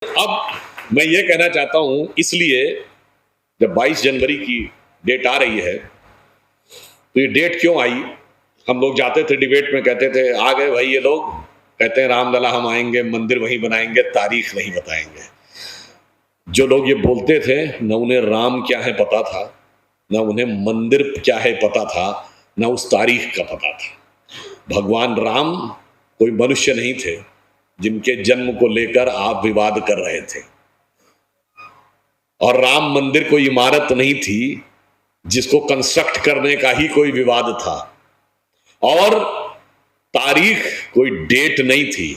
अब मैं ये कहना चाहता हूं, इसलिए जब 22 जनवरी की डेट आ रही है तो ये डेट क्यों आई? हम लोग जाते थे डिबेट में, कहते थे आ गए भाई ये लोग, कहते हैं रामलला हम आएंगे, मंदिर वहीं बनाएंगे, तारीख नहीं बताएंगे। जो लोग ये बोलते थे न उन्हें राम क्या है पता था, न उन्हें मंदिर क्या है पता था, न उस तारीख का पता था। भगवान राम कोई मनुष्य नहीं थे जिनके जन्म को लेकर आप विवाद कर रहे थे, और राम मंदिर कोई इमारत नहीं थी जिसको कंस्ट्रक्ट करने का ही कोई विवाद था, और तारीख कोई डेट नहीं थी।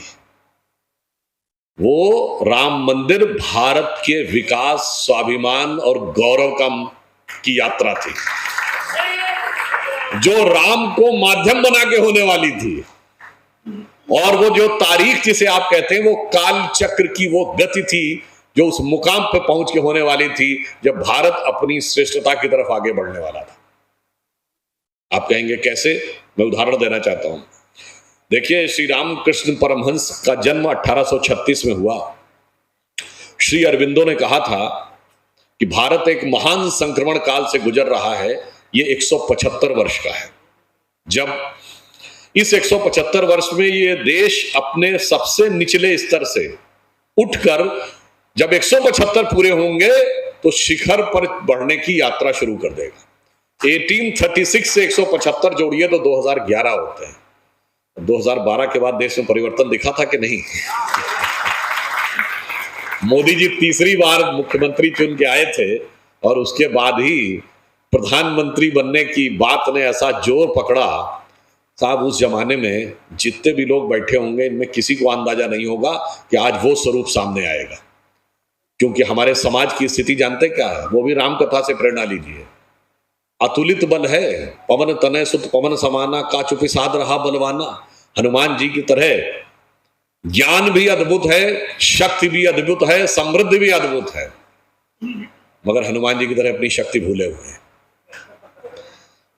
वो राम मंदिर भारत के विकास, स्वाभिमान और गौरव की यात्रा थी, जो राम को माध्यम बना के होने वाली थी। और वो जो तारीख जिसे आप कहते हैं, वो काल चक्र की वो गति थी जो उस मुकाम पर पहुंच के होने वाली थी जब भारत अपनी श्रेष्ठता की तरफ आगे बढ़ने वाला था। आप कहेंगे कैसे? मैं उदाहरण देना चाहता हूं। देखिए, श्री रामकृष्ण परमहंस का जन्म 1836 में हुआ। श्री अरविंदो ने कहा था कि भारत एक महान संक्रमण काल से गुजर रहा है। ये 175 वर्ष का है। जब इस 175 वर्ष में ये देश अपने सबसे निचले स्तर से उठकर जब 175 पूरे होंगे तो शिखर पर बढ़ने की यात्रा शुरू कर देगा। 1836 से 175 जोड़िए तो 2011 होते हैं। 2012 के बाद देश में परिवर्तन दिखा था कि नहीं? मोदी जी तीसरी बार मुख्यमंत्री चुन के आए थे और उसके बाद ही प्रधानमंत्री बनने की बात ने ऐसा जोर पकड़ा। साहब, उस जमाने में जितने भी लोग बैठे होंगे इनमें किसी को अंदाजा नहीं होगा कि आज वो स्वरूप सामने आएगा, क्योंकि हमारे समाज की स्थिति जानते क्या है? वो भी राम कथा से प्रेरणा लीजिए। अतुलित बल है, पवन तनय सुत पवन समाना, का चुपी साध रहा बलवाना। हनुमान जी की तरह ज्ञान भी अद्भुत है, शक्ति भी अद्भुत है, समृद्धि भी अद्भुत है, मगर हनुमान जी की तरह अपनी शक्ति भूले हुए हैं।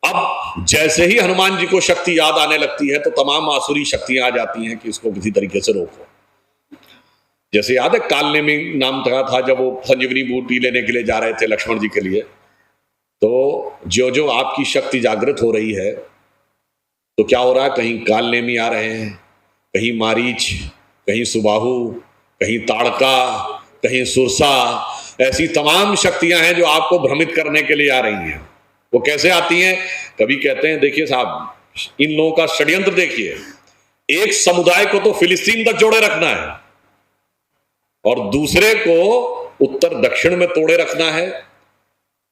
अब जैसे ही हनुमान जी को शक्ति याद आने लगती है तो तमाम आसुरी शक्तियां आ जाती हैं कि इसको किसी तरीके से रोको। जैसे याद है, कालनेमी नाम था जब वो संजीवनी बूटी लेने के लिए जा रहे थे लक्ष्मण जी के लिए, तो जो जो आपकी शक्ति जागृत हो रही है तो क्या हो रहा है? कहीं कालनेमी आ रहे हैं, कहीं मारीच, कहीं सुबाहु, कहीं ताड़का, कहीं सुरसा। ऐसी तमाम शक्तियां हैं जो आपको भ्रमित करने के लिए आ रही हैं। वो कैसे आती हैं? कभी कहते हैं देखिए साहब, इन लोगों का षड्यंत्र देखिए, एक समुदाय को तो फिलिस्तीन तक जोड़े रखना है और दूसरे को उत्तर दक्षिण में तोड़े रखना है,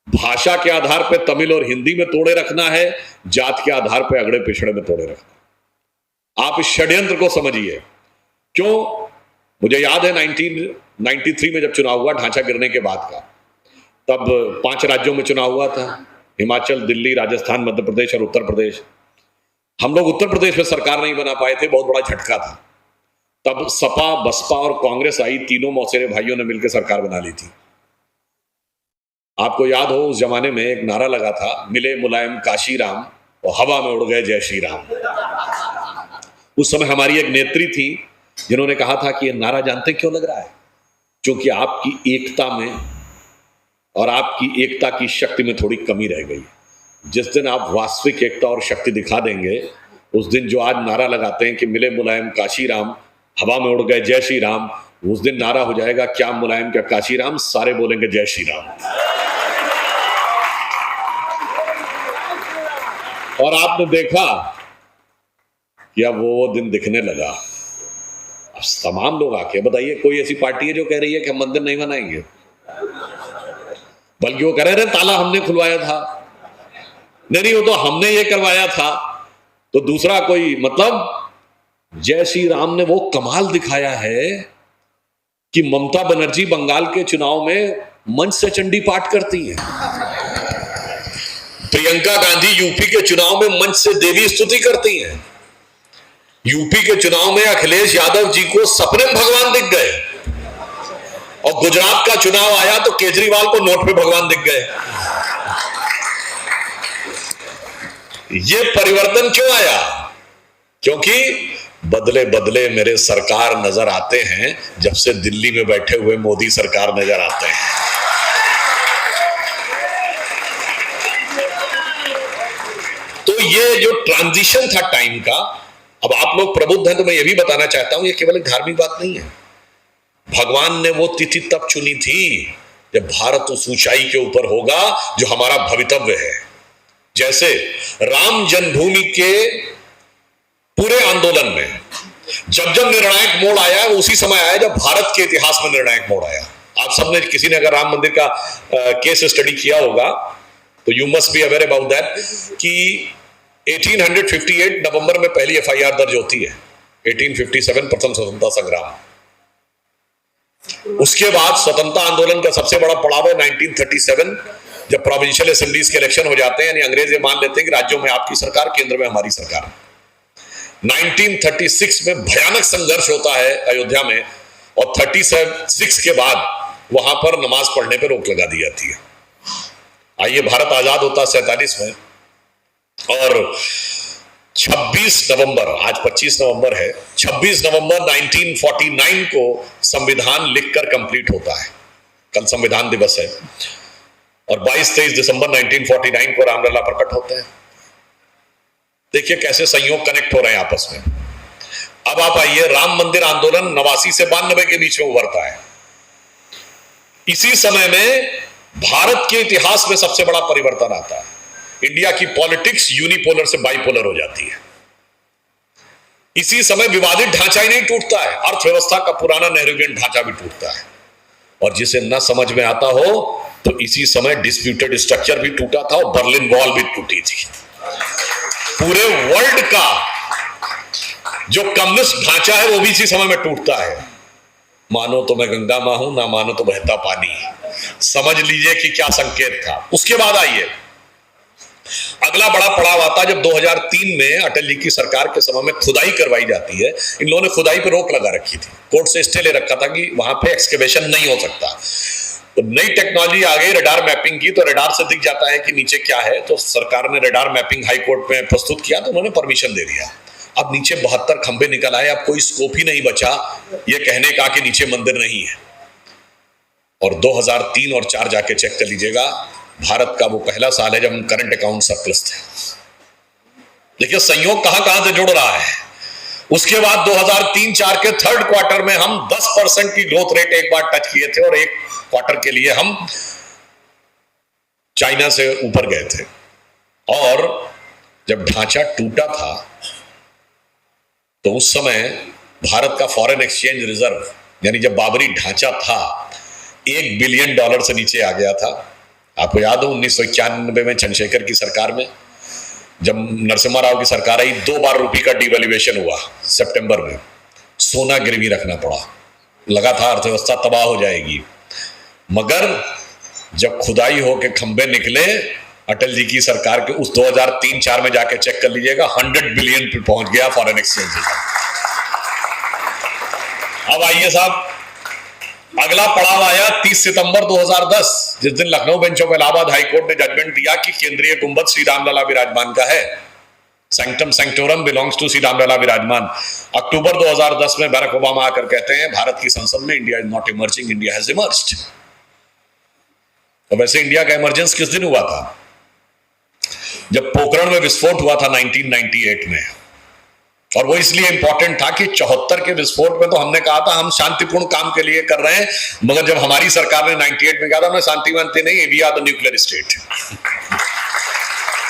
भाषा के आधार पर तमिल और हिंदी में तोड़े रखना है, जात के आधार पर अगड़े पिछड़े में तोड़े रखना है। आप इस षड्यंत्र को समझिए। क्यों? मुझे याद है 1993 में जब चुनाव हुआ, ढांचा गिरने के बाद का, तब 5 राज्यों में चुनाव हुआ था, हिमाचल, दिल्ली, राजस्थान, मध्य प्रदेश और उत्तर प्रदेश। हम लोग उत्तर प्रदेश में सरकार नहीं बना पाए थे, बहुत बड़ा झटका था। तब सपा, बसपा और कांग्रेस आई, तीनों मौसेरे भाइयों ने मिलकर सरकार बना ली थी। आपको याद हो उस जमाने में एक नारा लगा था, मिले मुलायम काशी राम और हवा में उड़ गए जय श्री राम। उस समय हमारी एक नेत्री थी जिन्होंने कहा था कि यह नारा जानते क्यों लग रहा है? क्योंकि आपकी एकता में और आपकी एकता की शक्ति में थोड़ी कमी रह गई। जिस दिन आप वास्तविक एकता और शक्ति दिखा देंगे, उस दिन जो आज नारा लगाते हैं कि मिले मुलायम काशी राम, हवा में उड़ गए जय श्री राम, उस दिन नारा हो जाएगा क्या मुलायम क्या काशी राम, सारे बोलेंगे जय श्री राम। और आपने देखा कि अब वो दिन दिखने लगा। अब तमाम लोग आके बताइए, कोई ऐसी पार्टी है जो कह रही है कि हम मंदिर नहीं बनाएंगे? बल्कि वो कह रहे थे ताला हमने खुलवाया था। नहीं, वो तो हमने ये करवाया था। तो दूसरा कोई, मतलब जय श्री राम ने वो कमाल दिखाया है कि ममता बनर्जी बंगाल के चुनाव में मंच से चंडी पाठ करती हैं, प्रियंका गांधी यूपी के चुनाव में मंच से देवी स्तुति करती हैं, यूपी के चुनाव में अखिलेश यादव जी को सपने में भगवान दिख गए, और गुजरात का चुनाव आया तो केजरीवाल को नोट पे भगवान दिख गए। ये परिवर्तन क्यों आया? क्योंकि बदले बदले मेरे सरकार नजर आते हैं जब से दिल्ली में बैठे हुए मोदी सरकार नजर आते हैं। तो ये जो ट्रांजिशन था टाइम का, अब आप लोग प्रबुद्ध हैं तो मैं ये भी बताना चाहता हूं, ये केवल एक धार्मिक बात नहीं है। भगवान ने वो तिथि तब चुनी थी जब भारत उस ऊंचाई के ऊपर होगा जो हमारा भवितव्य है। जैसे राम जन्मभूमि के पूरे आंदोलन में जब जब निर्णायक मोड़ आया, उसी समय आया जब भारत के इतिहास में निर्णायक मोड़ आया। आप सबने, किसी ने अगर राम मंदिर का केस स्टडी किया होगा तो you must be aware about that कि 1858 नवंबर में पहली एफआईआर दर्ज होती है। 1857 प्रथम स्वतंत्रता संग्राम। उसके बाद स्वतंत्रता आंदोलन का सबसे बड़ा पड़ाव है 1937, जब प्रोविंशियल असेंबलीज के इलेक्शन हो जाते हैं, यानी अंग्रेज ये मान लेते हैं कि राज्यों में आपकी सरकार, केंद्र में हमारी सरकार। 1936 में भयानक संघर्ष होता है अयोध्या में, और 36 के बाद वहां पर नमाज पढ़ने पर रोक लगा दी जाती है। आइए, भारत आजाद होता है 47 में, और 26 नवंबर, आज 25 नवंबर है, 26 नवंबर 1949 को संविधान लिखकर कंप्लीट होता है। कल संविधान दिवस है। और 22-23 दिसंबर 1949 को रामलला प्रकट होते हैं। देखिए कैसे संयोग कनेक्ट हो रहे हैं आपस में। अब आप आइए, राम मंदिर आंदोलन 89 से 92 के बीच में उभरता है। इसी समय में भारत के इतिहास में सबसे बड़ा परिवर्तन आता है। इंडिया की पॉलिटिक्स यूनिपोलर से बाइपोलर हो जाती है। इसी समय विवादित ढांचा ही नहीं टूटता है, अर्थव्यवस्था का पुराना नेहरूवियन ढांचा भी टूटता है। और जिसे न समझ में आता हो तो इसी समय डिस्प्यूटेड स्ट्रक्चर भी टूटा था और बर्लिन वॉल भी टूटी थी। पूरे वर्ल्ड का जो कम्युनिस्ट ढांचा है वो भी इसी समय में टूटता है। मानो तो मैं गंगा मां हूं, ना मानो तो बहता पानी। समझ लीजिए कि क्या संकेत था। उसके बाद आइए, अगला बड़ा पड़ाव आता है जब 2003 में अटल जी की सरकार के समय में खुदाई करवाई जाती है। इन लोगों ने खुदाई पर रोक लगा रखी थी, कोर्ट से स्टे ले रखा था कि वहां पे एक्सकेवेशन नहीं हो सकता। तो नई टेक्नोलॉजी आ गई रडार मैपिंग की, तो रडार से दिख जाता है कि नीचे क्या है। तो सरकार ने रडार मैपिंग हाई कोर्ट में प्रस्तुत किया, तो उन्होंने परमिशन दे दिया। अब नीचे 72 खंभे निकल आए। अब कोई स्कोप ही नहीं बचा ये कहने का कि नीचे मंदिर नहीं है। और 2003 और 4 जाके चेक कर लीजिएगा, भारत का वो पहला साल है जब हम करंट अकाउंट सरप्लस थे। देखिए संयोग कहां कहां से जुड़ रहा है। उसके बाद 2003-4 के थर्ड क्वार्टर में हम 10% की ग्रोथ रेट एक बार टच किए थे, और एक क्वार्टर के लिए हम चाइना से ऊपर गए थे। और जब ढांचा टूटा था तो उस समय भारत का फॉरेन एक्सचेंज रिजर्व, यानी जब बाबरी ढांचा था, $1 बिलियन से नीचे आ गया था। आपको याद हो 1991 में चंद्रशेखर की सरकार में, जब नरसिम्हा राव की सरकार आई, 2 बार रुपये का डिवैल्यूएशन हुआ। सितंबर में सोना गिरवी रखना पड़ा, लगा था अर्थव्यवस्था तबाह हो जाएगी। मगर जब खुदाई हो के खंबे निकले अटल जी की सरकार के, उस 2003-4 में जाके चेक कर लीजिएगा, 100 बिलियन पे पहुंच गया फॉरेन एक्सचेंज। अब आइए साहब, अगला पड़ाव आया 30 सितंबर 2010, जिस दिन Lucknow bench of Allahabad high court ने जजमेंट दिया कि केंद्रीय गुंबद श्री रामलला विराजमान का है। Sanctum sanctorum belongs to Shri Ramlala Virajman. अक्टूबर 2010 में बराक ओबामा आकर कहते हैं भारत की संसद में, India is not emerging, India has emerged. तो वैसे इंडिया का इमरजेंस किस दिन हुआ था? जब पोखरण में विस्फोट हुआ था 1998 में। और वो इसलिए इंपॉर्टेंट था कि 74 के विस्फोट में तो हमने कहा था हम शांतिपूर्ण काम के लिए कर रहे हैं, मगर जब हमारी सरकार ने 98 में कहा था, हमने शांति मानते नहीं, we are the nuclear state.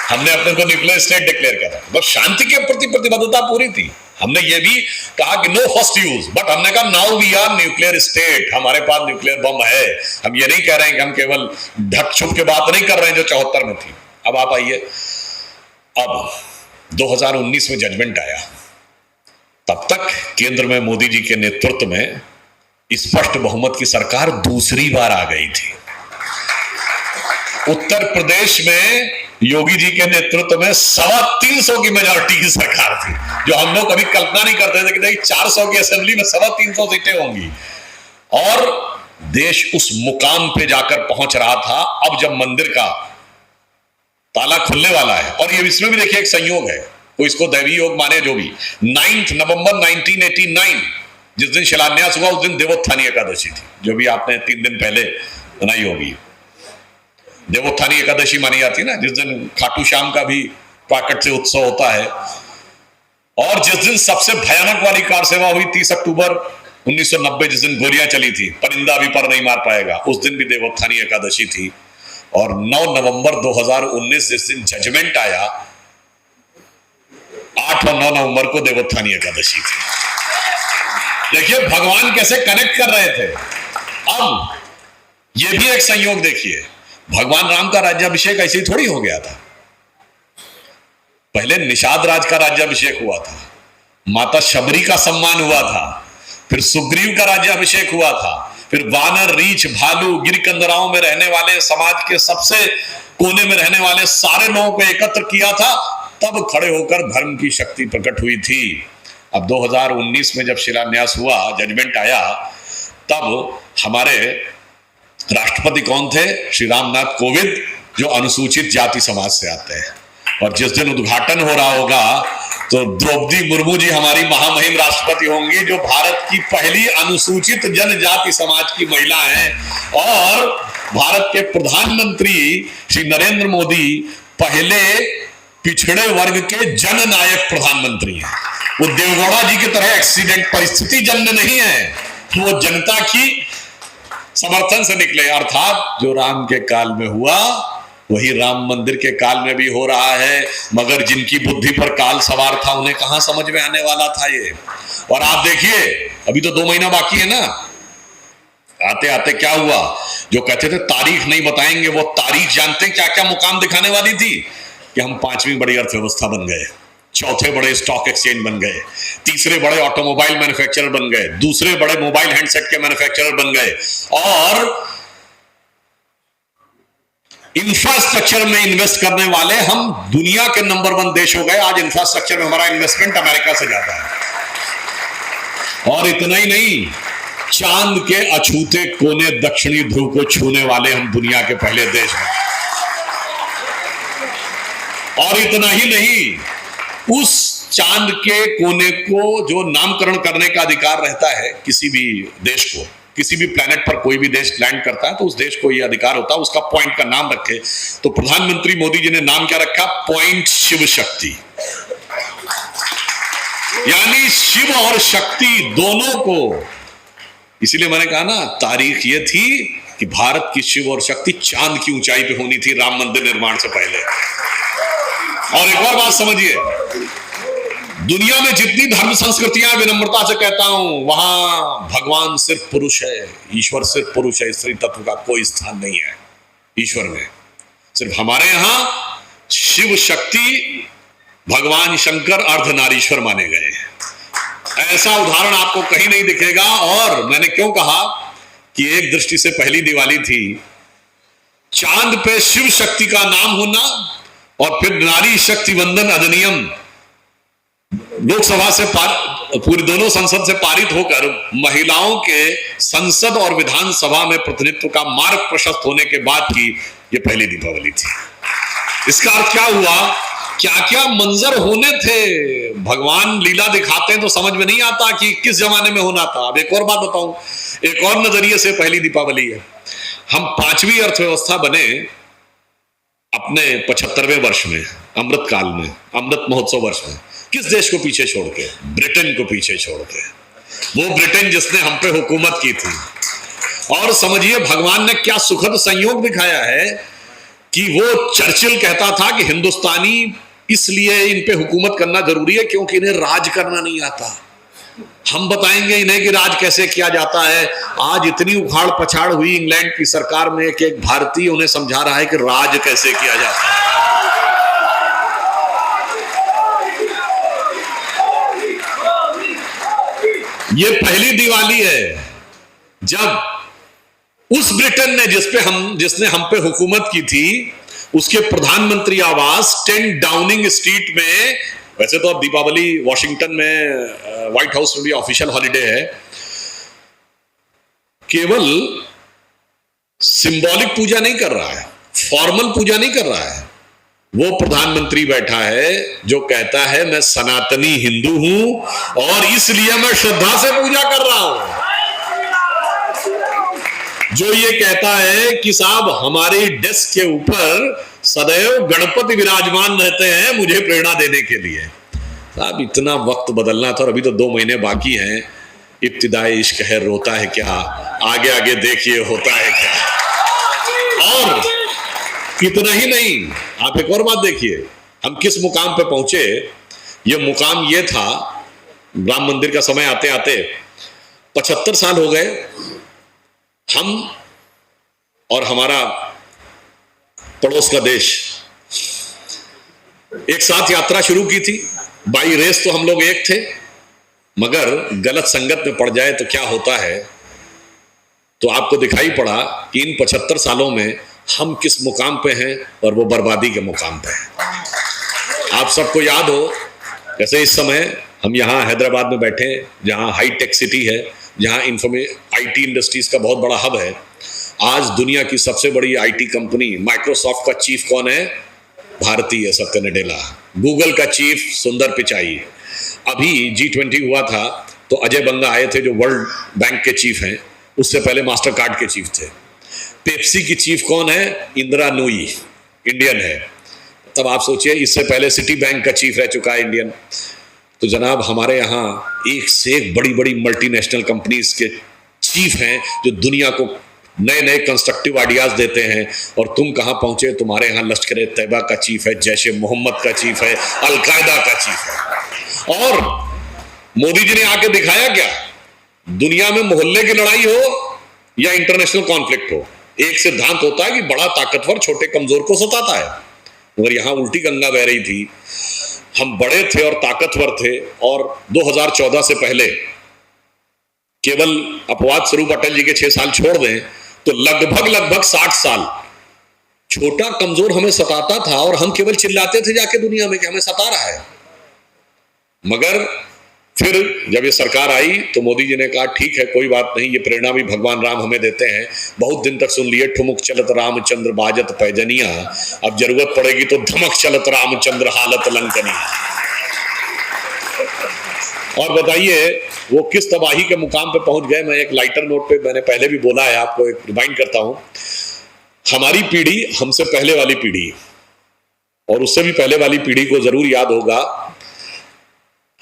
हमने अपने को न्यूक्लियर स्टेट डिक्लेयर किया था, बस शांति के प्रति प्रतिबद्धता पूरी थी। हमने ये भी कहा कि नो फर्स्ट यूज, बट हमने कहा now we are nuclear state, हमारे पास न्यूक्लियर बम है। हम ये नहीं कह रहे हैं कि हम केवल ढक छुप के बात नहीं कर रहे हैं जो 74 में थी। अब आप आइए, अब 2019 में जजमेंट आया। तब तक केंद्र में मोदी जी के नेतृत्व में स्पष्ट बहुमत की सरकार दूसरी बार आ गई थी। उत्तर प्रदेश में योगी जी के नेतृत्व में 325 की मेजॉरिटी की सरकार थी, जो हम लोग कभी कल्पना नहीं करते थे कि नहीं 400 की असेंबली में 325 सीटें होंगी। और देश उस मुकाम पे जाकर पहुंच रहा था। अब जब मंदिर का ताला खुलने वाला है, और ये इसमें भी देखिए एक संयोग है, वो इसको दैवी योग माने जो भी। 9 नवंबर 1989 जिस दिन शिलान्यास हुआ उस दिन देवोत्थानी एकादशी थी, जो भी आपने 3 दिन पहले मनाई होगी। देवोत्थानी एकादशी मानी जाती है ना, जिस दिन खाटू श्याम का भी प्राकट से उत्सव होता है। और जिस दिन सबसे भयानक वाली कार सेवा हुई 30 अक्टूबर 1990, जिस दिन गोलियां चली थी, परिंदा भी पर नहीं मार पाएगा, उस दिन भी देवोत्थानी एकादशी थी। और 9 नवंबर 2019 जिस दिन जजमेंट आया, 8 और 9 नवंबर को देवोत्थानी एकादशी थी। देखिए भगवान कैसे कनेक्ट कर रहे थे। अब यह भी एक संयोग देखिए, भगवान राम का राज्याभिषेक ऐसे ही थोड़ी हो गया था। पहले निषाद राज का राज्याभिषेक हुआ था, माता शबरी का सम्मान हुआ था, फिर सुग्रीव का राज्याभिषेक हुआ था, फिर वानर, रीछ, भालू, गिरकंदराओं में रहने वाले, समाज के सबसे कोने में रहने वाले सारे लोगों को एकत्र किया था, तब खड़े होकर धर्म की शक्ति प्रकट हुई थी। अब 2019 में जब शिलान्यास हुआ, जजमेंट आया, तब हमारे राष्ट्रपति कौन थे? श्री रामनाथ कोविंद, जो अनुसूचित जाति समाज से आते हैं। और जिस दिन उद्घाटन हो रहा होगा तो द्रौपदी मुर्मू जी हमारी महामहिम राष्ट्रपति होंगी, जो भारत की पहली अनुसूचित जनजाति समाज की महिला हैं। और भारत के प्रधानमंत्री श्री नरेंद्र मोदी पहले पिछड़े वर्ग के जननायक प्रधानमंत्री हैं। वो देवगौड़ा जी की तरह एक्सीडेंट परिस्थिति जन्य नहीं है, वो जनता की समर्थन से निकले। अर्थात जो राम के काल में हुआ वही राम मंदिर के काल में भी हो रहा है, मगर जिनकी बुद्धि पर काल सवार था उन्हें कहां समझ में आने वाला था ये। और आप देखिए अभी तो 2 महीना बाकी है ना, आते आते क्या हुआ, जो कहते थे तारीख नहीं बताएंगे, वो तारीख जानते क्या क्या मुकाम दिखाने वाली थी कि हम 5वीं बड़ी अर्थव्यवस्था बन गए, 4थे बड़े स्टॉक एक्सचेंज बन गए, 3रे बड़े ऑटोमोबाइल मैन्युफैक्चरर बन गए, 2रे बड़े मोबाइल हैंडसेट के मैन्युफैक्चरर बन गए, और इंफ्रास्ट्रक्चर में इन्वेस्ट करने वाले हम दुनिया के नंबर 1 देश हो गए। आज इंफ्रास्ट्रक्चर में हमारा इन्वेस्टमेंट अमेरिका से ज्यादा है। और इतना ही नहीं, चांद के अछूते कोने दक्षिणी ध्रुव को छूने वाले हम दुनिया के पहले देश हैं। और इतना ही नहीं, उस चांद के कोने को जो नामकरण करने का अधिकार रहता है किसी भी देश को, किसी भी प्लेनेट पर कोई भी देश लैंड करता है तो उस देश को यह अधिकार होता है उसका पॉइंट का नाम रखे। तो प्रधानमंत्री मोदी जी ने नाम क्या रखा? पॉइंट शिव शक्ति। यानी शिव और शक्ति दोनों को, इसीलिए मैंने कहा ना, तारीख यह थी कि भारत की शिव और शक्ति चांद की ऊंचाई पे होनी थी राम मंदिर निर्माण से पहले। और एक और बात समझिए, दुनिया में जितनी धर्म संस्कृतियां, विनम्रता से कहता हूं, वहां भगवान सिर्फ पुरुष है, ईश्वर सिर्फ पुरुष है, स्त्री तत्व का कोई स्थान नहीं है ईश्वर में। सिर्फ हमारे यहां शिव शक्ति, भगवान शंकर अर्धनारीश्वर माने गए हैं। ऐसा उदाहरण आपको कहीं नहीं दिखेगा। और मैंने क्यों कहा कि एक दृष्टि से पहली दिवाली थी, चांद पे शिव शक्ति का नाम होना और फिर नारी शक्ति वंदन अधिनियम लोकसभा से पूरी दोनों संसद से पारित होकर महिलाओं के संसद और विधानसभा में प्रतिनिधित्व का मार्ग प्रशस्त होने के बाद की ये पहली दीपावली थी। इसका अर्थ क्या हुआ? क्या क्या मंजर होने थे। भगवान लीला दिखाते हैं तो समझ में नहीं आता कि किस जमाने में होना था। अब एक और बात बताऊं, एक और नजरिए से पहली दीपावली है। हम 5वीं अर्थव्यवस्था बने अपने 75वें वर्ष में, अमृत काल में, अमृत महोत्सव वर्ष में। किस देश को पीछे छोड़ के? ब्रिटेन को पीछे छोड़ के। वो ब्रिटेन जिसने हम पे हुकूमत की थी। और समझिए भगवान ने क्या सुखद संयोग दिखाया है कि वो चर्चिल कहता था कि हिंदुस्तानी इसलिए इन पे हुकूमत करना जरूरी है क्योंकि इन्हें राज करना नहीं आता। हम बताएंगे इन्हें कि राज कैसे किया जाता है। आज इतनी उखाड़ पछाड़ हुई इंग्लैंड की सरकार में कि एक भारतीय उन्हें समझा रहा है कि राज कैसे किया जाता है। ये पहली दिवाली है जब उस ब्रिटेन ने जिसने हम पे हुकूमत की थी, उसके प्रधानमंत्री आवास 10 डाउनिंग स्ट्रीट में, वैसे तो अब दीपावली वॉशिंगटन में व्हाइट हाउस में भी ऑफिशियल हॉलिडे है, केवल सिंबॉलिक पूजा नहीं कर रहा है, फॉर्मल पूजा नहीं कर रहा है, वो प्रधानमंत्री बैठा है जो कहता है मैं सनातनी हिंदू हूं और इसलिए मैं श्रद्धा से पूजा कर रहा हूं, जो ये कहता है कि साहब हमारे डेस्क के ऊपर सदैव गणपति विराजमान रहते हैं मुझे प्रेरणा देने के लिए। साहब इतना वक्त बदलना था और अभी तो 2 महीने बाकी हैं। इब्तिदाए इश्क है रोता है क्या, आगे आगे देखिए होता है क्या। और इतना ही नहीं, आप एक और बात देखिए, हम किस मुकाम पे पहुंचे। ये मुकाम ये था, राम मंदिर का समय आते आते 75 साल हो गए। हम और हमारा पड़ोस का देश एक साथ यात्रा शुरू की थी। बाई रेस तो हम लोग एक थे, मगर गलत संगत में पड़ जाए तो क्या होता है। तो आपको दिखाई पड़ा कि इन 75 सालों में हम किस मुकाम पे हैं और वो बर्बादी के मुकाम पे हैं। आप सबको याद हो, जैसे इस समय हम यहाँ हैदराबाद में बैठे, जहाँ हाई टेक सिटी है, जहाँ IT इंडस्ट्रीज का बहुत बड़ा हब है। आज दुनिया की सबसे बड़ी IT कंपनी माइक्रोसॉफ्ट का चीफ कौन है? भारतीय सत्य नडेला। गूगल का चीफ सुंदर पिचाई। अभी G20 हुआ था तो अजय बंगा आए थे जो वर्ल्ड बैंक के चीफ हैं, उससे पहले मास्टर कार्ड के चीफ थे। पेप्सी की चीफ कौन है? इंदिरा नूई, इंडियन है। तब आप सोचिए, इससे पहले सिटी बैंक का चीफ रह चुका है इंडियन। तो जनाब हमारे यहाँ एक से एक बड़ी बड़ी मल्टीनेशनल कंपनीज के चीफ हैं जो दुनिया को नए नए कंस्ट्रक्टिव आइडियाज देते हैं। और तुम कहाँ पहुंचे? तुम्हारे यहाँ लश्कर तैयबा का चीफ है, जैश ए मोहम्मद का चीफ है, अलकायदा का चीफ है। और मोदी जी ने आके दिखाया क्या? दुनिया में मोहल्ले की लड़ाई हो या इंटरनेशनल कॉन्फ्लिक्ट हो, एक सिद्धांत होता है कि बड़ा ताकतवर छोटे कमजोर को सताता है। मगर यहां उल्टी गंगा बह रही थी। हम बड़े थे और ताकतवर थे, और 2014 से पहले केवल अपवाद स्वरूप अटल जी के 6 साल छोड़ दें तो लगभग 60 साल छोटा कमजोर हमें सताता था, और हम केवल चिल्लाते थे जाके दुनिया में कि हमें सता रहा है। मगर फिर जब ये सरकार आई तो मोदी जी ने कहा ठीक है, कोई बात नहीं, ये प्रेरणा भी भगवान राम हमें देते हैं। बहुत दिन तक सुन लिए, ठुमुक चलत रामचंद्र बाजत पैजनिया, अब जरूरत पड़ेगी तो धमक चलत रामचंद्र हालत लंकनिया। और बताइए वो किस तबाही के मुकाम पे पहुंच गए। मैं एक लाइटर नोट पे, मैंने पहले भी बोला है, आपको एक रिमाइंड करता हूं। हमारी पीढ़ी, हमसे पहले वाली पीढ़ी और उससे भी पहले वाली पीढ़ी को जरूर याद होगा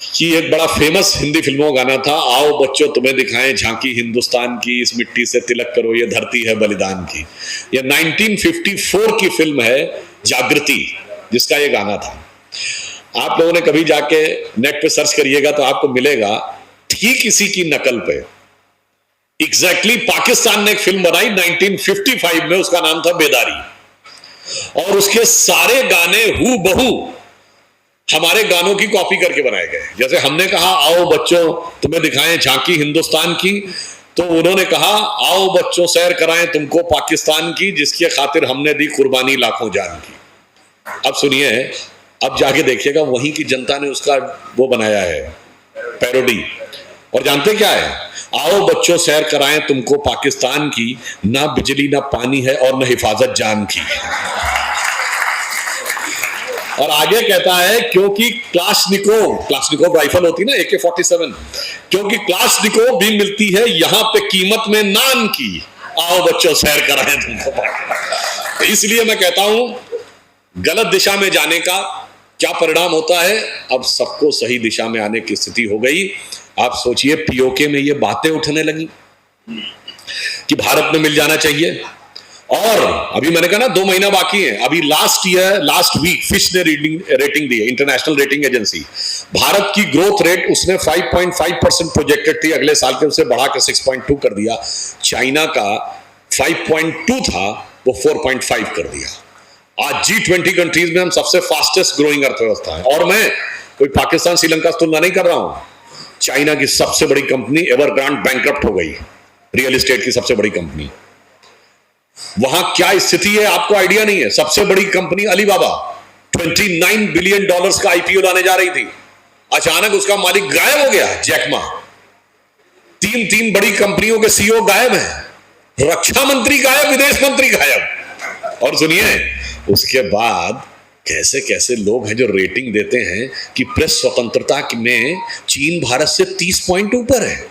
कि एक बड़ा फेमस हिंदी फिल्मों का गाना था, आओ बच्चों तुम्हें दिखाएं झांकी हिंदुस्तान की, इस मिट्टी से तिलक करो ये धरती है बलिदान की। ये 1954 की फिल्म है जागृति, जिसका ये गाना था। आप लोगों ने कभी जाके नेट पे सर्च करिएगा तो आपको मिलेगा ठीक इसी की नकल पे। एग्जैक्टली पाकिस्तान ने एक फिल्म बनाई 1955 में, उसका नाम था बेदारी, और उसके सारे गाने हूबहू हमारे गानों की कॉपी करके बनाए गए। जैसे हमने कहा आओ बच्चों तुम्हें दिखाएं झांकी हिंदुस्तान की, तो उन्होंने कहा आओ बच्चों सैर कराएं तुमको पाकिस्तान की, जिसकी खातिर हमने दी कुर्बानी लाखों जान की। अब सुनिए, अब जाके देखिएगा, वहीं की जनता ने उसका वो बनाया है पैरोडी। और जानते क्या है? आओ बच्चों सैर कराएं तुमको पाकिस्तान की, ना बिजली ना पानी है और न हिफाजत जान की। और आगे कहता है क्योंकि क्लाशनिकोव राइफल होती ना AK-47, क्योंकि क्लाशनिकोव भी मिलती है यहां पे कीमत में नान की, आओ बच्चों सैर कराएं तुमको। तो इसलिए मैं कहता हूं गलत दिशा में जाने का क्या परिणाम होता है? अब सबको सही दिशा में आने की स्थिति हो गई। आप सोचिए POK में ये बातें उठने लगी कि भारत में मिल जाना चाहिए। और अभी मैंने कहा ना 2 महीना बाकी है। अभी लास्ट वीक फिश ने रेटिंग दी है, इंटरनेशनल रेटिंग एजेंसी। भारत की ग्रोथ रेट उसने 5.5% प्रोजेक्टेड थी अगले साल के, उसे बढ़ा के 6.2 कर दिया। चाइना का 5.2 था, वो 4.5 कर दिया। आज G20 कंट्रीज में हम सबसे फास्टेस्ट ग्रोइंग अर्थव्यवस्था है। और मैं कोई पाकिस्तान श्रीलंका से तुलना नहीं कर रहा हूं। चाइना की सबसे बड़ी कंपनी एवरग्रांड बैंकरप्ट हो गई, रियल एस्टेट की सबसे बड़ी कंपनी। वहां क्या स्थिति है आपको आइडिया नहीं है। सबसे बड़ी कंपनी अलीबाबा $29 बिलियन का IPO लाने जा रही थी, अचानक उसका मालिक गायब हो गया, जैक मा। 3 बड़ी कंपनियों के CEO गायब हैं, रक्षा मंत्री गायब, विदेश मंत्री गायब। और सुनिए उसके बाद कैसे कैसे लोग हैं जो रेटिंग देते हैं कि प्रेस स्वतंत्रता में चीन भारत से 30 पॉइंट ऊपर है।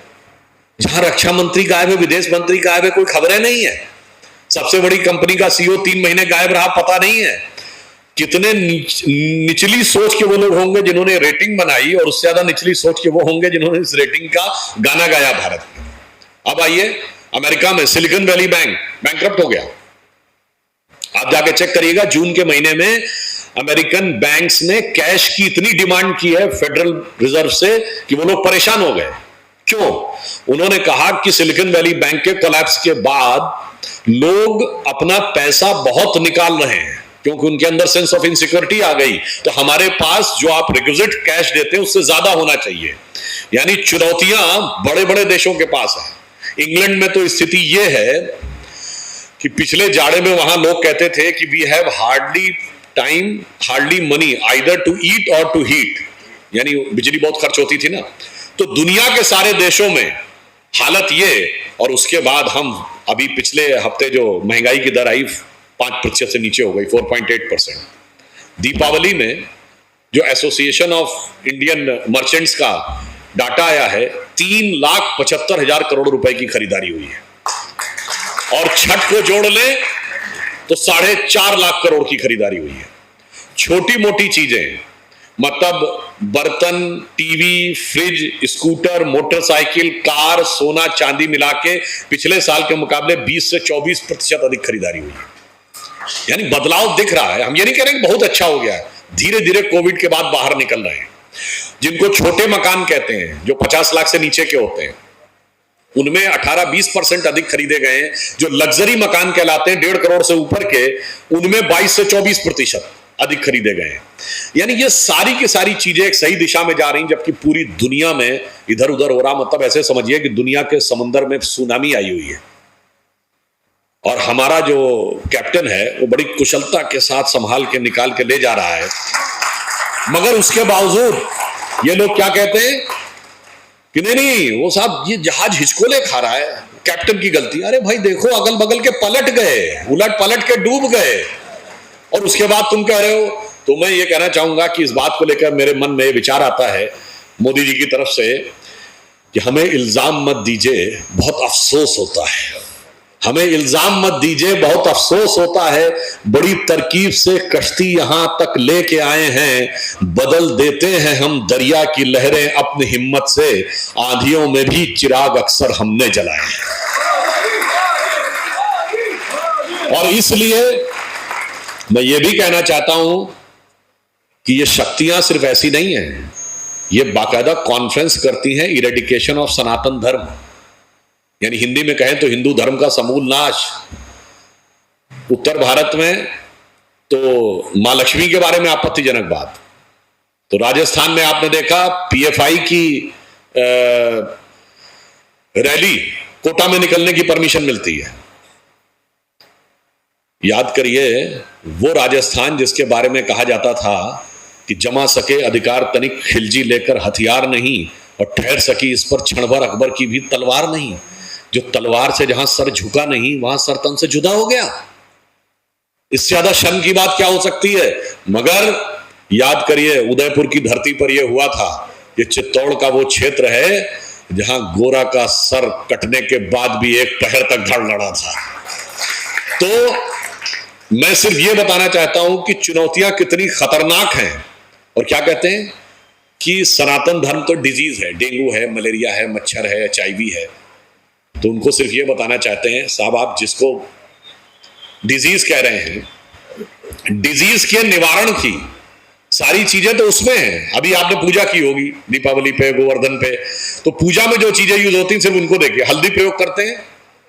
जहां रक्षा मंत्री गायब है, विदेश मंत्री गायब है, कोई खबरें नहीं है। सबसे बड़ी कंपनी का सीईओ 3 महीने गायब रहा, पता नहीं है। कितने निचली सोच के वो लोग होंगे जिन्होंने रेटिंग बनाई, और उससे ज्यादा निचली सोच के वो होंगे जिन्होंने इस रेटिंग का गाना गाया भारत में। अब आइए, अमेरिका में सिलिकॉन वैली बैंक बैंकरप्ट हो गया। आप जाके चेक करिएगा, जून के महीने में अमेरिकन बैंक्स ने कैश की इतनी डिमांड की है फेडरल रिजर्व से कि वो लोग परेशान हो गए। क्यों? उन्होंने कहा कि सिलिकॉन वैली बैंक के कोलैप्स के बाद लोग अपना पैसा बहुत निकाल रहे हैं, क्योंकि उनके अंदर सेंस ऑफ इनसिक्योरिटी आ गई। तो हमारे पास जो आप रिक्विजिट कैश देते हैं उससे ज्यादा होना चाहिए। यानी चुनौतियां बड़े बड़े देशों के पास है। इंग्लैंड में तो स्थिति यह है कि पिछले जाड़े में वहां लोग कहते थे कि we have hardly time, hardly money either to eat और टू हीट, यानी बिजली बहुत खर्च होती थी ना। तो दुनिया के सारे देशों में हालत ये, और उसके बाद हम अभी पिछले हफ्ते जो महंगाई की दर आई 5% से नीचे हो गई, 4.8%। दीपावली में जो एसोसिएशन ऑफ इंडियन मर्चेंट्स का डाटा आया है, 3,75,000 करोड़ रुपए की खरीदारी हुई है, और छठ को जोड़ ले तो 4.5 लाख करोड़ की खरीदारी हुई है। छोटी मोटी चीजें, मतलब बर्तन, TV, fridge, scooter, motorcycle, car, सोना चांदी मिला के पिछले साल के मुकाबले 20 से 24% अधिक खरीदारी हुई है। यानी बदलाव दिख रहा है। हम ये नहीं कह रहे कि बहुत अच्छा हो गया है, धीरे धीरे कोविड के बाद बाहर निकल रहे हैं। जिनको छोटे मकान कहते हैं, जो 50 लाख से नीचे के होते हैं, उनमें 18-20% अधिक खरीदे गए हैं। जो लग्जरी मकान कहलाते हैं 1.5 करोड़ से ऊपर के, उनमें 22 से 24% अधिक खरीदे गए हैं। यानी ये सारी की सारी चीजें एक सही दिशा में जा रही हैं, जबकि पूरी दुनिया में इधर उधर हो रहा। मतलब ऐसे समझिए कि दुनिया के समुद्र में सुनामी आई हुई है, और हमारा जो कैप्टन है वो बड़ी कुशलता के साथ संभाल के निकाल के ले जा रहा है। मगर उसके बावजूद ये लोग क्या कहते हैं कि नहीं वो साहब ये जहाज हिचकोले खा रहा है, कैप्टन की गलती। अरे भाई देखो, अगल बगल के पलट गए, उलट पलट के डूब गए, और उसके बाद तुम कह रहे हो। तो मैं ये कहना चाहूंगा कि इस बात को लेकर मेरे मन में विचार आता है मोदी जी की तरफ से कि हमें इल्जाम मत दीजिए, बहुत अफसोस होता है। हमें इल्जाम मत दीजिए, बहुत अफसोस होता है। बड़ी तरकीब से कश्ती यहां तक लेके आए हैं, बदल देते हैं हम दरिया की लहरें अपनी हिम्मत से, आंधियों में भी चिराग अक्सर हमने जलाए। और इसलिए मैं ये भी कहना चाहता हूं कि ये शक्तियां सिर्फ ऐसी नहीं है, ये बाकायदा कॉन्फ्रेंस करती हैं इरेडिकेशन ऑफ सनातन धर्म, यानी हिंदी में कहें तो हिंदू धर्म का समूल नाश। उत्तर भारत में तो मां लक्ष्मी के बारे में आपत्तिजनक बात, तो राजस्थान में आपने देखा पीएफआई की रैली कोटा में निकलने की परमिशन मिलती है। याद करिए, वो राजस्थान जिसके बारे में कहा जाता था कि जमा सके अधिकार तनिक खिलजी लेकर हथियार नहीं, और ठहर सकी इस पर क्षण भर अकबर की भी तलवार नहीं। जो तलवार से जहां सर झुका नहीं, वहां सर तन से जुदा हो गया। इससे ज्यादा शर्म की बात क्या हो सकती है। मगर याद करिए, उदयपुर की धरती पर यह हुआ था। ये चित्तौड़ का वो क्षेत्र है जहां गोरा का सर कटने के बाद भी एक पहर तक धड़ लड़ा था। तो मैं सिर्फ ये बताना चाहता हूं कि चुनौतियां कितनी खतरनाक हैं। और क्या कहते हैं कि सनातन धर्म तो डिजीज है, डेंगू है, मलेरिया है, मच्छर है, एचआईवी है। तो उनको सिर्फ ये बताना चाहते हैं, साहब आप जिसको डिजीज कह रहे हैं, डिजीज के निवारण की सारी चीजें तो उसमें हैं। अभी आपने पूजा की होगी दीपावली पे, गोवर्धन पे, तो पूजा में जो चीजें यूज होती हैं सिर्फ उनको देखिए। हल्दी प्रयोग करते हैं,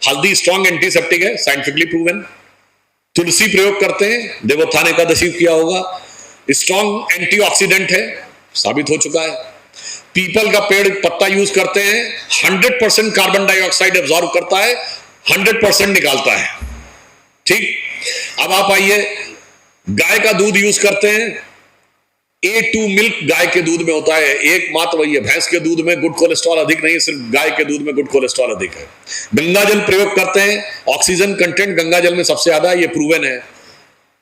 हल्दी स्ट्रॉन्ग एंटीसेप्टिक है, साइंटिफिकली प्रूवन। तुलसी प्रयोग करते हैं, देवोत्थान एकादशी किया होगा, स्ट्रॉन्ग एंटीऑक्सीडेंट है, साबित हो चुका है। पीपल का पेड़ पत्ता यूज करते हैं, 100% कार्बन डाइऑक्साइड एब्जॉर्ब करता है, 100% निकालता है। ठीक, अब आप आइए, गाय का दूध यूज करते हैं, A2 मिल्क गाय के दूध में होता है, एकमात्र वही है। भैंस के दूध में गुड कोलेस्ट्रॉल अधिक नहीं है, सिर्फ गाय के दूध में गुड कोलेस्ट्रॉल अधिक है। गंगा जल प्रयोग करते हैं, ऑक्सीजन कंटेंट गंगा जल में सबसे ज्यादा, ये प्रूवन है।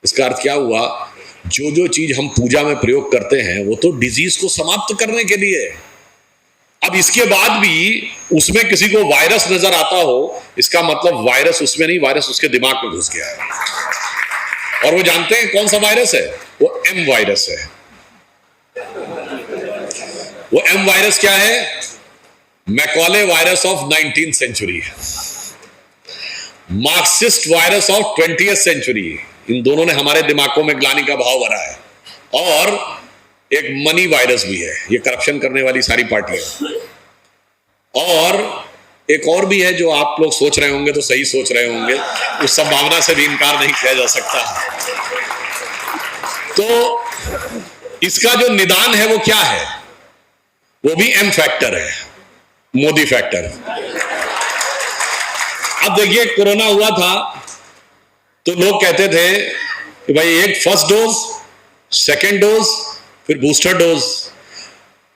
इसका अर्थ क्या हुआ जो जो चीज हम पूजा में प्रयोग करते हैं वो तो डिजीज को समाप्त करने के लिए है। अब इसके बाद भी उसमें किसी को वायरस नजर आता हो, इसका मतलब वायरस उसमें नहीं, वायरस उसके दिमाग में घुस गया है। और वो जानते हैं कौन सा वायरस है? वो एम वायरस है। वो एम वायरस क्या है? Macaulay virus of 19th century है, Marxist virus of 20th century. इन दोनों ने हमारे दिमागों में ग्लानि का भाव भरा है। और एक मनी वायरस भी है, ये करप्शन करने वाली सारी पार्टियां। और एक और भी है जो आप लोग सोच रहे होंगे तो सही सोच रहे होंगे, उस संभावना से भी इनकार नहीं किया जा सकता। तो इसका जो निदान है वो क्या है? वो भी एम फैक्टर है, मोदी फैक्टर। अब देखिए, कोरोना हुआ था तो लोग कहते थे कि भाई एक फर्स्ट डोज, सेकेंड डोज, फिर बूस्टर डोज।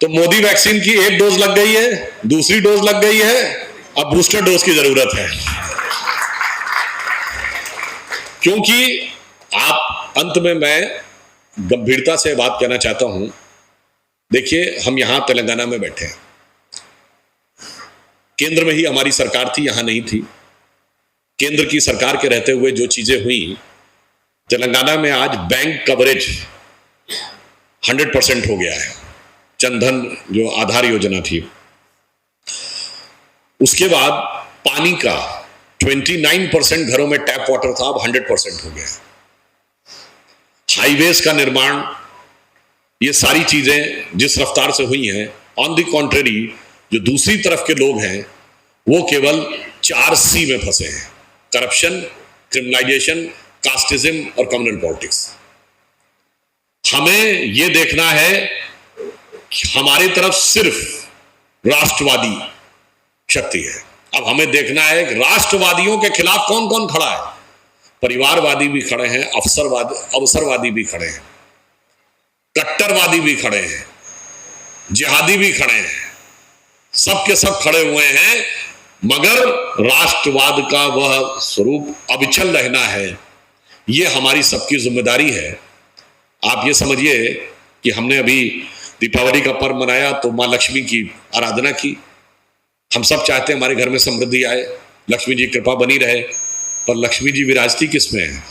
तो मोदी वैक्सीन की एक डोज लग गई है, दूसरी डोज लग गई है, अब बूस्टर डोज की जरूरत है। क्योंकि आप, अंत में मैं गंभीरता से बात कहना चाहता हूं। देखिए, हम यहां तेलंगाना में बैठे हैं, केंद्र में ही हमारी सरकार थी, यहां नहीं थी। केंद्र की सरकार के रहते हुए जो चीजें हुई, तेलंगाना में आज बैंक कवरेज 100% हो गया है। जनधन जो आधार योजना थी, उसके बाद पानी का 29% घरों में टैप वाटर था, अब 100% हो गया। हाईवेज का निर्माण, ये सारी चीजें जिस रफ्तार से हुई हैं, ऑन द कॉन्ट्रेरी जो दूसरी तरफ के लोग हैं वो केवल 4C में फंसे हैं: करप्शन, क्रिमिनलाइजेशन, कास्टिज्म और कम्युनल पॉलिटिक्स। हमें यह देखना है कि हमारी तरफ सिर्फ राष्ट्रवादी शक्ति है। अब हमें देखना है कि राष्ट्रवादियों के खिलाफ कौन कौन खड़ा है। परिवारवादी भी खड़े हैं, अवसरवादी भी खड़े हैं, कट्टरवादी भी खड़े हैं, जिहादी भी खड़े हैं, सब के सब खड़े हुए हैं। मगर राष्ट्रवाद का वह स्वरूप अविचल रहना है, यह हमारी सबकी जिम्मेदारी है। आप ये समझिए कि हमने अभी दीपावली का पर्व मनाया तो मां लक्ष्मी की आराधना की। हम सब चाहते हैं हमारे घर में समृद्धि आए, लक्ष्मी जी कृपा बनी रहे, पर लक्ष्मी जी विराजती किस में है?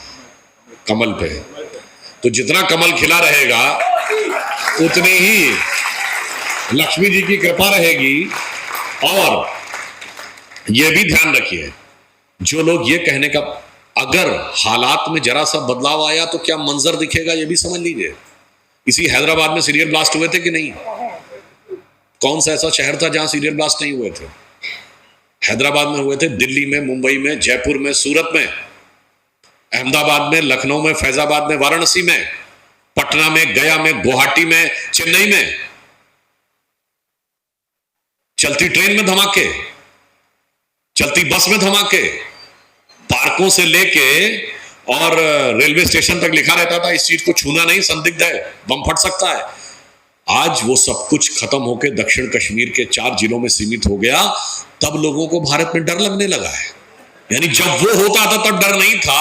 कमल पे। तो जितना कमल खिला रहेगा उतनी ही लक्ष्मी जी की कृपा रहेगी। और यह भी ध्यान रखिए, जो लोग ये कहने का, अगर हालात में जरा सा बदलाव आया तो क्या मंजर दिखेगा, ये भी समझ लीजिए। इसी हैदराबाद में सीरियल ब्लास्ट हुए थे कि नहीं? कौन सा ऐसा शहर था जहां सीरियल ब्लास्ट नहीं हुए थे? हैदराबाद में हुए थे, दिल्ली में, मुंबई में, जयपुर में, सूरत में, अहमदाबाद में, लखनऊ में, फैजाबाद में, वाराणसी में, पटना में, गया में, गुवाहाटी में, चेन्नई में। चलती ट्रेन में धमाके, चलती बस में धमाके, पार्कों से लेके और रेलवे स्टेशन तक लिखा रहता था इस चीज को छूना नहीं, संदिग्ध है, बम फट सकता है। आज वो सब कुछ खत्म होकर दक्षिण कश्मीर के 4 जिलों में सीमित हो गया। तब लोगों को भारत में डर लगने लगा है। यानी जब वो होता था तब डर नहीं था,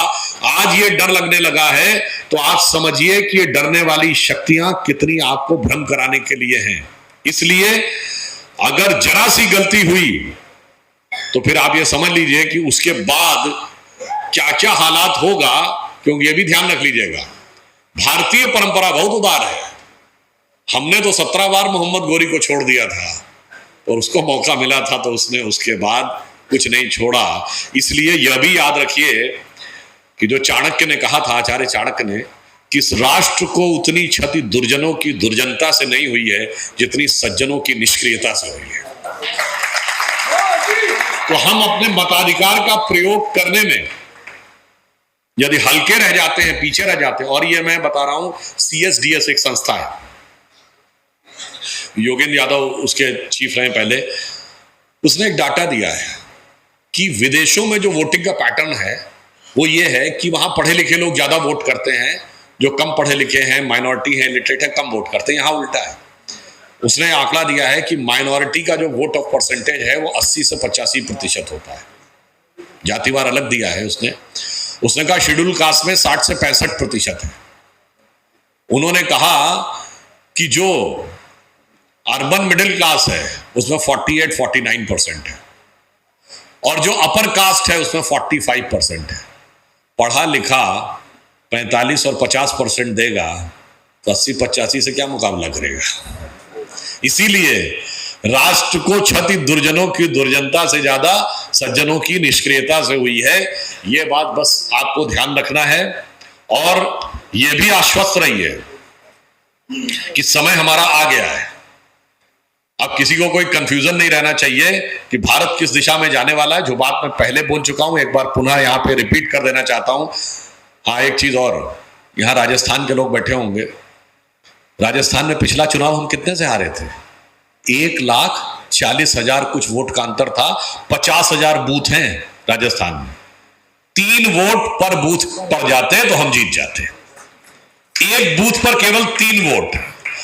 आज ये डर लगने लगा है। तो आप समझिए कि ये डरने वाली शक्तियां कितनी आपको भ्रम कराने के लिए हैं। इसलिए अगर जरा सी गलती हुई तो फिर आप ये समझ लीजिए कि उसके बाद क्या क्या हालात होगा। क्योंकि ये भी ध्यान रख लीजिएगा, भारतीय परंपरा बहुत उदार है। हमने तो 17 बार मोहम्मद गोरी को छोड़ दिया था और उसको मौका मिला था तो उसने उसके बाद कुछ नहीं छोड़ा। इसलिए यह भी याद रखिए कि जो चाणक्य ने कहा था, आचार्य चाणक्य ने, कि इस राष्ट्र को उतनी क्षति दुर्जनों की दुर्जनता से नहीं हुई है जितनी सज्जनों की निष्क्रियता से हुई है। तो हम अपने मताधिकार का प्रयोग करने में यदि हल्के रह जाते हैं, पीछे रह जाते हैं। और ये मैं बता रहा हूं, CSDS एक संस्था है, योगेंद्र यादव उसके चीफ रहे पहले, उसने एक डाटा दिया है कि विदेशों में जो वोटिंग का पैटर्न है वो ये है कि वहां पढ़े लिखे लोग ज्यादा वोट करते हैं, जो कम पढ़े लिखे हैं, माइनॉरिटी है, लिटरेट है, कम वोट करते हैं। यहां उल्टा है। उसने आंकड़ा दिया है कि माइनॉरिटी का जो वोट ऑफ परसेंटेज है वो 80 से 85% होता है। जातिवार अलग दिया है उसने कहा शेड्यूल कास्ट में 60 से 65% है। उन्होंने कहा कि जो अर्बन मिडिल क्लास है उसमें 48-49% है और जो अपर कास्ट है उसमें 45% है। पढ़ा लिखा 45 और 50% देगा तो 80-85 से क्या मुकाबला करेगा। इसीलिए राष्ट्र को क्षति दुर्जनों की दुर्जनता से ज्यादा सज्जनों की निष्क्रियता से हुई है। यह बात बस आपको ध्यान रखना है और यह भी आश्वस्त रहिए कि समय हमारा आ गया है। अब किसी को कोई कंफ्यूजन नहीं रहना चाहिए कि भारत किस दिशा में जाने वाला है। जो बात मैं पहले बोल चुका हूं, एक बार पुनः यहां पे रिपीट कर देना चाहता हूं। हाँ, एक चीज और, यहां राजस्थान के लोग बैठे होंगे। राजस्थान में पिछला चुनाव हम कितने से हारे थे? 1,40,000 कुछ वोट का अंतर था। 50,000 बूथ हैं राजस्थान में। 3 वोट पर बूथ पड़ जाते तो हम जीत जाते। एक बूथ पर केवल 3 वोट।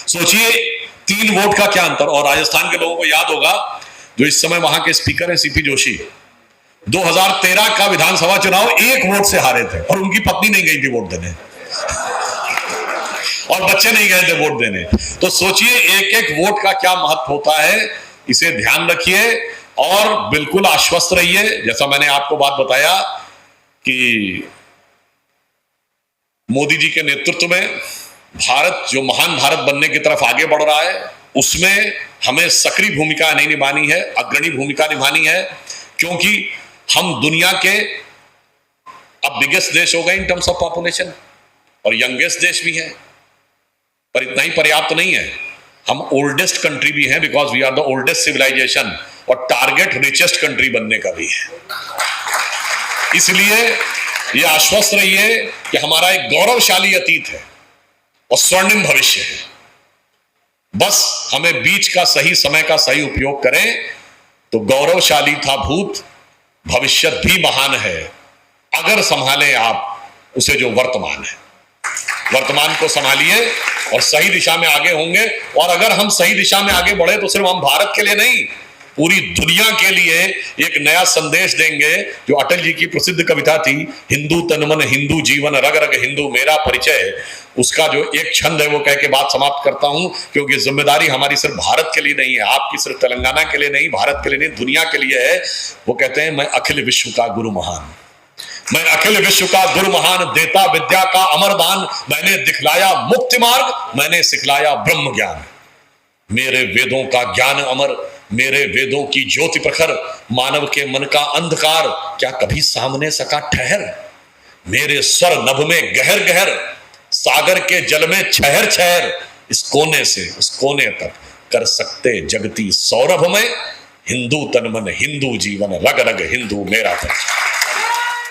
सोचिए 3 वोट का क्या अंतर। और राजस्थान के लोगों को याद होगा, जो इस समय वहां के स्पीकर हैं सीपी जोशी, 2013 का विधानसभा चुनाव 1 वोट से हारे थे और उनकी पत्नी नहीं गई थी वोट देने और बच्चे नहीं गए थे वोट देने। तो सोचिए एक एक वोट का क्या महत्व होता है। इसे ध्यान रखिए और बिल्कुल आश्वस्त रहिए। जैसा मैंने आपको बात बताया कि मोदी जी के नेतृत्व में भारत जो महान भारत बनने की तरफ आगे बढ़ रहा है, उसमें हमें सक्रिय भूमिका नहीं निभानी है, अग्रणी भूमिका निभानी है, क्योंकि हम दुनिया के अब बिगेस्ट देश हो गए इन टर्म्स ऑफ पॉपुलेशन और यंगेस्ट देश भी है। पर इतना ही पर्याप्त नहीं है, हम ओल्डेस्ट कंट्री भी हैं, because we are the oldest civilisation, और टारगेट रिचेस्ट कंट्री बनने का भी है। इसलिए ये आश्वस्त रहिए कि हमारा एक गौरवशाली अतीत है और स्वर्णिम भविष्य है। बस हमें बीच का सही समय का सही उपयोग करें तो गौरवशाली था भूत, भविष्य भी महान है अगर संभालें आप उसे जो वर्तमान है। वर्तमान को संभालिए और सही दिशा में आगे होंगे। और अगर हम सही दिशा में आगे बढ़े तो सिर्फ हम भारत के लिए नहीं, पूरी दुनिया के लिए एक नया संदेश देंगे। जो अटल जी की प्रसिद्ध कविता थी, हिंदू तन मन हिंदू जीवन रग रग हिंदू मेरा परिचय, उसका जो एक छंद है वो कह के बात समाप्त करता हूं, क्योंकि जिम्मेदारी हमारी सिर्फ भारत के लिए नहीं है, आपकी सिर्फ तेलंगाना के लिए नहीं, भारत के लिए नहीं, दुनिया के लिए है। वो कहते हैं, मैं अखिल विश्व का गुरु महान, मैं अखिल विश्व का गुरु महान, देता विद्या का अमर दान, मैंने दिखलाया मुक्ति मार्ग, मैंने सिखलाया ब्रह्म ज्ञान। मेरे वेदों का ज्ञान अमर, मेरे वेदों की ज्योति प्रखर, मानव के मन का अंधकार क्या कभी सामने सका ठहर। मेरे स्वर नभ में गहर गहर, सागर के जल में छहर छहर, इस कोने से उस कोने तक कर सकते जगती सौरभ में, हिंदू तन मन हिंदू जीवन रग रग हिंदू मेरा परिचय।